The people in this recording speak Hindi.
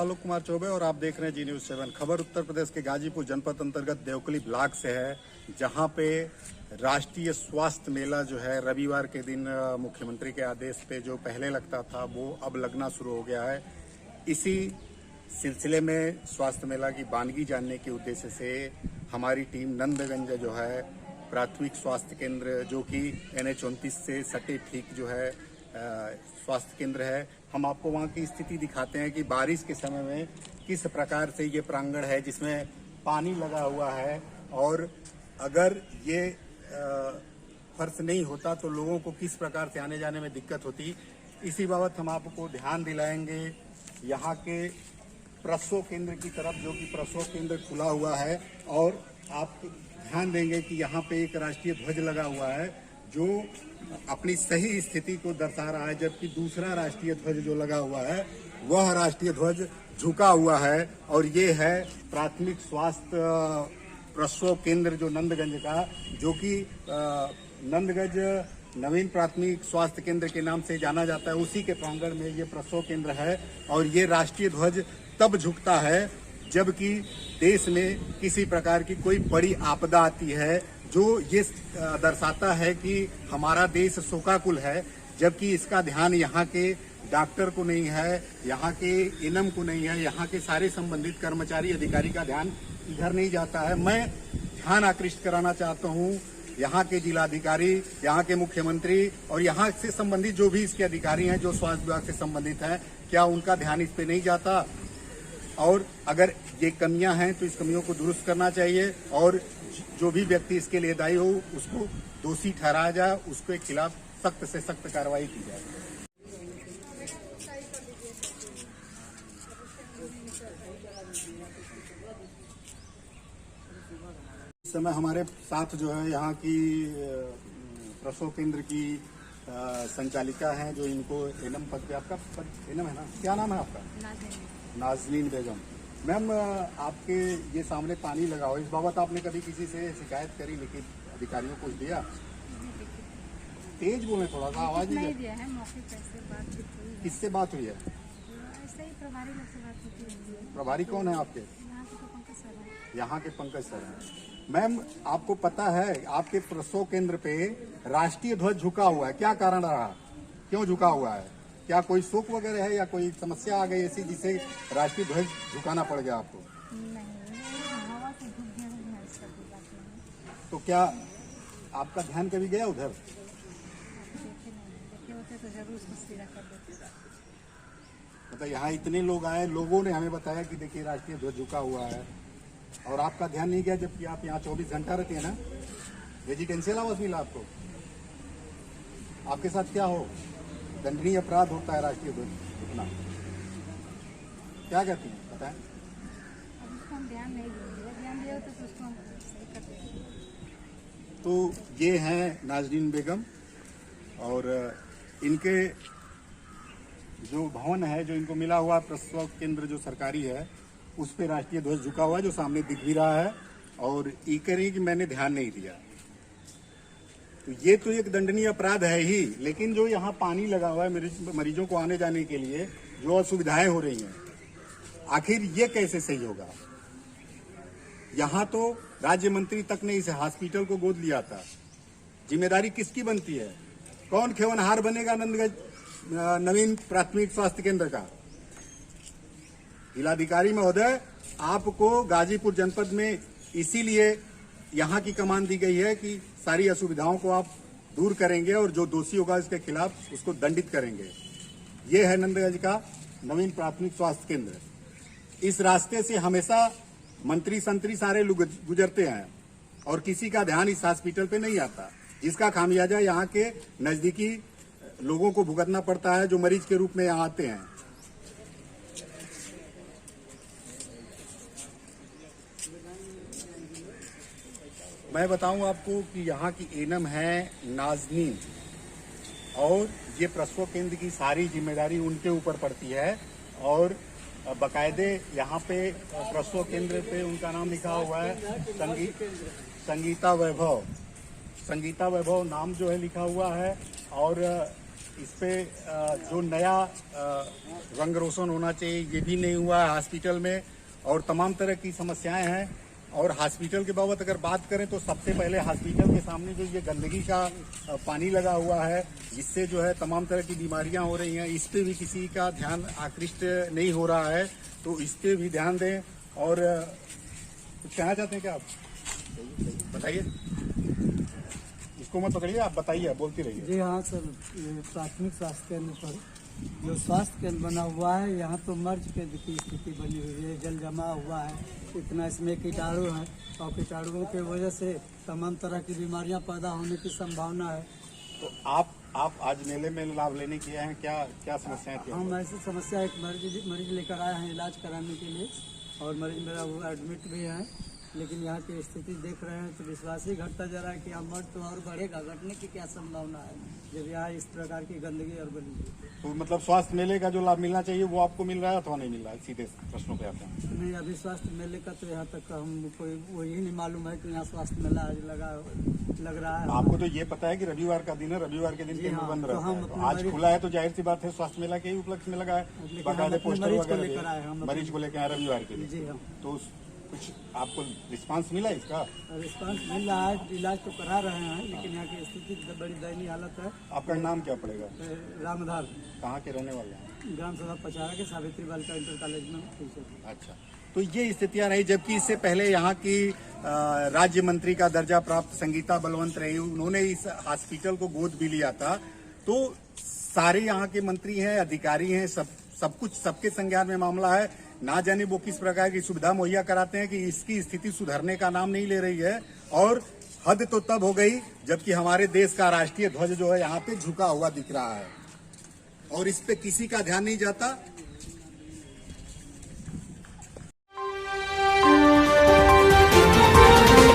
आलोक कुमार चौबे और आप देख रहे हैं जी न्यूज़ 7। खबर उत्तर प्रदेश के गाजीपुर जनपद अंतर्गत देवकली ब्लॉक से है, जहां पे राष्ट्रीय स्वास्थ्य मेला जो है रविवार के दिन मुख्यमंत्री के आदेश पे जो पहले लगता था वो अब लगना शुरू हो गया है। इसी सिलसिले में स्वास्थ्य मेला की वानगी जानने के उद्देश्य से हमारी टीम नंदगंज जो है प्राथमिक स्वास्थ्य केंद्र जो कि NH-29 से सटे ठीक जो है स्वास्थ्य केंद्र है, हम आपको वहाँ की स्थिति दिखाते हैं कि बारिश के समय में किस प्रकार से ये प्रांगण है जिसमें पानी लगा हुआ है, और अगर ये फर्श नहीं होता तो लोगों को किस प्रकार से आने जाने में दिक्कत होती। इसी बाबत हम आपको ध्यान दिलाएंगे यहाँ के प्रसव केंद्र की तरफ, जो कि प्रसव केंद्र खुला हुआ है, और आप ध्यान देंगे कि यहाँ पे एक राष्ट्रीय ध्वज लगा हुआ है जो अपनी सही स्थिति को दर्शा रहा है, जबकि दूसरा राष्ट्रीय ध्वज जो लगा हुआ है वह राष्ट्रीय ध्वज झुका हुआ है। और ये है प्राथमिक स्वास्थ्य प्रसव केंद्र जो नंदगंज का, जो कि नंदगंज नवीन प्राथमिक स्वास्थ्य केंद्र के नाम से जाना जाता है, उसी के प्रांगण में ये प्रसव केंद्र है। और ये राष्ट्रीय ध्वज तब झुकता है जबकि देश में किसी प्रकार की कोई बड़ी आपदा आती है, जो ये दर्शाता है कि हमारा देश शोकाकुल है, जबकि इसका ध्यान यहाँ के डॉक्टर को नहीं है, यहाँ के इनम को नहीं है, यहाँ के सारे संबंधित कर्मचारी अधिकारी का ध्यान इधर नहीं जाता है। मैं ध्यान आकृष्ट कराना चाहता हूँ यहाँ के जिलाधिकारी, यहाँ के मुख्यमंत्री और यहाँ से संबंधित जो भी इसके अधिकारी हैं जो स्वास्थ्य विभाग से संबंधित हैं, क्या उनका ध्यान इस पे नहीं जाता? और अगर ये कमियां हैं तो इस कमियों को दुरुस्त करना चाहिए, और जो भी व्यक्ति इसके लिए दायी हो उसको दोषी ठहराया जाए, उसके खिलाफ सख्त से सख्त कार्रवाई की जाए। इस समय हमारे साथ जो है यहाँ की प्रसव केंद्र की संचालिका हैं, जो इनको एनम पद पे, आपका पद एनम है ना, क्या नाम है आपका? नाजनीन बेगम। मैम, आपके ये सामने पानी लगा हो, इस बाबत आपने कभी किसी से शिकायत करी, लिखित अधिकारियों को दिया? तेज बोले, थोड़ा सा आवाज नहीं दिया है। मौके पर बात हुई है। किससे बात हुई है? ऐसे ही प्रभारी लोग से बात होती है। प्रभारी कौन है आपके? यहाँ के पंकज सर हैं। मैम, आपको पता है आपके प्रसव केंद्र पे राष्ट्रीय ध्वज झुका हुआ है, क्या कारण रहा, क्यों झुका हुआ है? क्या कोई शोक वगैरह है या कोई समस्या आ गई ऐसी जिससे राष्ट्रीय ध्वज झुकाना पड़ गया आपको? नहीं, हवा से झुक गया। तो क्या आपका ध्यान कभी गया उधर? मतलब यहाँ इतने लोग आए, लोगों ने हमें बताया कि देखिए राष्ट्रीय ध्वज झुका हुआ है, और आपका ध्यान नहीं गया, जबकि आप यहाँ 24 घंटा रहते हैं ना। रेजिडेंशियल आवास मिला आपको? आपके साथ क्या हो? दंडनीय अपराध होता है राष्ट्रीय ध्वज झुकना। क्या कहती हैं, बताएं? तो ये हैं नाजनीन बेगम, और इनके जो भवन है जो इनको मिला हुआ प्रसव केंद्र जो सरकारी है उस पे राष्ट्रीय ध्वज झुका हुआ है, जो सामने दिख भी रहा है, और ये करें कि मैंने ध्यान नहीं दिया। तो ये तो एक दंडनीय अपराध है ही, लेकिन जो यहाँ पानी लगा हुआ है मरीजों को आने जाने के लिए जो असुविधाएं हो रही हैं, आखिर ये कैसे सही होगा? यहाँ तो राज्य मंत्री तक ने इस हॉस्पिटल को गोद लिया था, जिम्मेदारी किसकी बनती है? कौन खेवनहार बनेगा नंदगंज नवीन प्राथमिक स्वास्थ्य केंद्र का? जिलाधिकारी महोदय, आपको गाजीपुर जनपद में इसीलिए यहाँ की कमान दी गई है कि सारी असुविधाओं को आप दूर करेंगे और जो दोषी होगा इसके खिलाफ उसको दंडित करेंगे। ये है नंदगंज का नवीन प्राथमिक स्वास्थ्य केंद्र। इस रास्ते से हमेशा मंत्री संतरी सारे लोग गुजरते हैं और किसी का ध्यान इस हॉस्पिटल पे नहीं आता, जिसका खामियाजा यहाँ के नजदीकी लोगों को भुगतना पड़ता है जो मरीज के रूप में यहाँ आते हैं। मैं बताऊं आपको कि यहाँ की एनम है नाजनीन, और ये प्रसव केंद्र की सारी जिम्मेदारी उनके ऊपर पड़ती है, और बाकायदे यहाँ पे प्रसव केंद्र पे उनका नाम लिखा हुआ है संगीता वैभव नाम जो है लिखा हुआ है, और इस पे जो नया रंग रोशन होना चाहिए ये भी नहीं हुआ है हॉस्पिटल में, और तमाम तरह की समस्याएं हैं। और हॉस्पिटल के बाबत अगर बात करें तो सबसे पहले हॉस्पिटल के सामने जो ये गंदगी का पानी लगा हुआ है, जिससे जो है तमाम तरह की बीमारियां हो रही हैं, इस पे भी किसी का ध्यान आकृष्ट नहीं हो रहा है। तो इस पे भी ध्यान दें। और कुछ कहना चाहते हैं क्या आप? बताइए, इसको मत पकड़िए, आप बताइए, बोलती रहिए। जी हाँ सर, ये प्राथमिक स्वास्थ्य केंद्र पर जो स्वास्थ्य केंद्र बना हुआ है, यहाँ तो मर्ज की स्थिति बनी हुई है। जल जमा हुआ है, इतना इसमें कीटाणु है, और कीटाणुओं की वजह से तमाम तरह की बीमारियाँ पैदा होने की संभावना है। तो आप आज मेले में लाभ लेने के आए हैं, क्या समस्याएं थी? हम ऐसी समस्या, एक मरीज लेकर आए हैं इलाज कराने के लिए, और मरीज मेरा वो एडमिट भी है। लेकिन यहाँ की स्थिति देख रहे हैं तो विश्वास ही घटता जा रहा है कि यहाँ मर्ज तो और बढ़ेगा, घटने की क्या संभावना है जब यहाँ इस प्रकार की गंदगी और बनी है। तो मतलब स्वास्थ्य मेले का जो लाभ मिलना चाहिए वो आपको मिल रहा है अथवा नहीं मिल रहा है? सीधे प्रश्नों पे आते हैं। नहीं, अभी स्वास्थ्य मेले का तो यहाँ तक हम कोई वही नहीं मालूम है कि यहाँ स्वास्थ्य मेला आज लग रहा है। आपको तो ये पता है कि रविवार का दिन है, रविवार के दिन केंद्र बंद रहता है। तो आज खुला है तो जाहिर सी बात है स्वास्थ्य मेला के ही उपलक्ष्य में लगा है, बाकायदे पोस्टर वगैरह मरीज को लेकर आए रविवार के दिन। जी हाँ। तो कुछ आपको रिस्पांस मिला इसका? रिस्पांस मिल रहा है, इलाज तो करा रहे हैं, लेकिन यहाँ की स्थिति बड़ी दयनीय हालत है। आपका नाम क्या पड़ेगा? रामधार। कहाँ के रहने वाले हैं? ग्राम सभा पचारा के सावित्री बालिका इंटर कॉलेज में टीचर। अच्छा, तो ये स्थितियां रही। जबकि इससे पहले यहाँ की राज्य मंत्री का दर्जा प्राप्त संगीता बलवंत रही, उन्होंने इस हॉस्पिटल को गोद भी लिया था। तो सारे यहाँ के मंत्री हैं, अधिकारी हैं, सब कुछ सबके संज्ञान में मामला है। ना जाने वो किस प्रकार की सुविधा मुहैया कराते हैं कि इसकी स्थिति सुधरने का नाम नहीं ले रही है। और हद तो तब हो गई जबकि हमारे देश का राष्ट्रीय ध्वज जो है यहाँ पे झुका हुआ दिख रहा है, और इस पे किसी का ध्यान नहीं जाता।